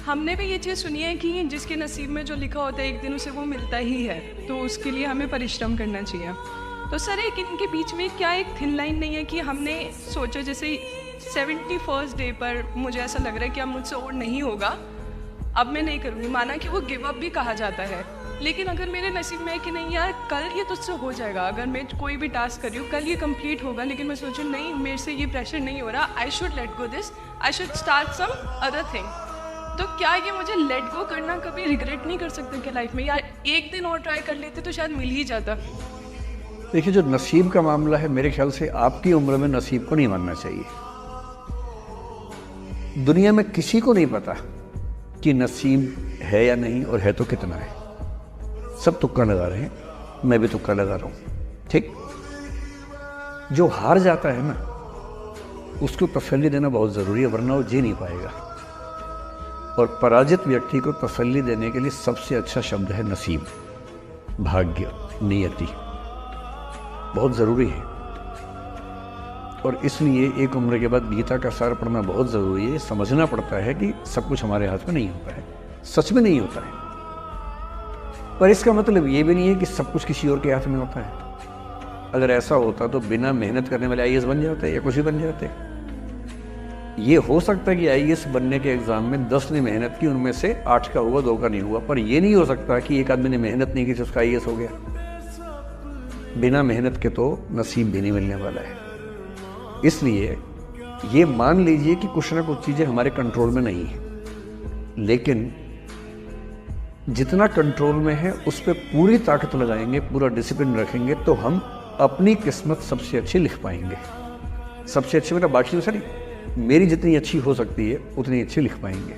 हमने भी ये चीज़ सुनी है कि जिसके नसीब में जो लिखा होता है एक दिन उसे वो मिलता ही है, तो उसके लिए हमें परिश्रम करना चाहिए। तो सर एक इनके बीच में क्या एक थिन लाइन नहीं है कि हमने सोचा जैसे 71st डे पर मुझे ऐसा लग रहा है कि अब मुझसे और नहीं होगा, अब मैं नहीं करूँगी। माना कि वो गिव अप भी कहा जाता है, लेकिन अगर मेरे नसीब में है कि नहीं यार कल ये तुझसे हो जाएगा, अगर मैं कोई भी टास्क कर रही हूँ कल ये कंप्लीट होगा, लेकिन मैं सोचूँ नहीं मेरे से ये प्रेशर नहीं हो रहा, I should let go this, I should start some other thing. तो क्या ये मुझे लेट गो करना कभी रिग्रेट नहीं कर सकते क्या लाइफ में, यार एक दिन और ट्राई कर लेते तो शायद मिल ही जाता। देखिए, जो नसीब का मामला है मेरे ख्याल से आपकी उम्र में नसीब को नहीं मानना चाहिए। दुनिया में किसी को नहीं पता कि नसीब है या नहीं, और है तो कितना है। सब तुक्का लगा रहे हैं, मैं भी तुक्का लगा रहा हूं। ठीक, जो हार जाता है ना उसको तसल्ली देना बहुत ज़रूरी है, वरना वो जी नहीं पाएगा। और पराजित व्यक्ति को तसल्ली देने के लिए सबसे अच्छा शब्द है नसीब, भाग्य, नियति। बहुत ज़रूरी है। और इसलिए एक उम्र के बाद गीता का सार पढ़ना बहुत ज़रूरी है। समझना पड़ता है कि सब कुछ हमारे हाथ में नहीं होता है, सच में नहीं होता है। पर इसका मतलब ये भी नहीं है कि सब कुछ किसी और के हाथ में होता है। अगर ऐसा होता तो बिना मेहनत करने वाले आईएएस बन जाते या कुछ भी बन जाते। ये हो सकता है कि आईएएस बनने के एग्जाम में 10 ने मेहनत की, उनमें से 8 का हुआ, 2 का नहीं हुआ। पर यह नहीं हो सकता कि एक आदमी ने मेहनत नहीं की तो उसका आईएएस हो गया। बिना मेहनत के तो नसीब भी नहीं मिलने वाला है। इसलिए ये मान लीजिए कि कुछ ना कुछ चीज़ें हमारे कंट्रोल में नहीं है, लेकिन जितना कंट्रोल में है उस पर पूरी ताकत लगाएंगे, पूरा डिसिप्लिन रखेंगे, तो हम अपनी किस्मत सबसे अच्छी लिख पाएंगे। सबसे अच्छी मतलब बाकी तो सर, मेरी जितनी अच्छी हो सकती है उतनी अच्छी लिख पाएंगे।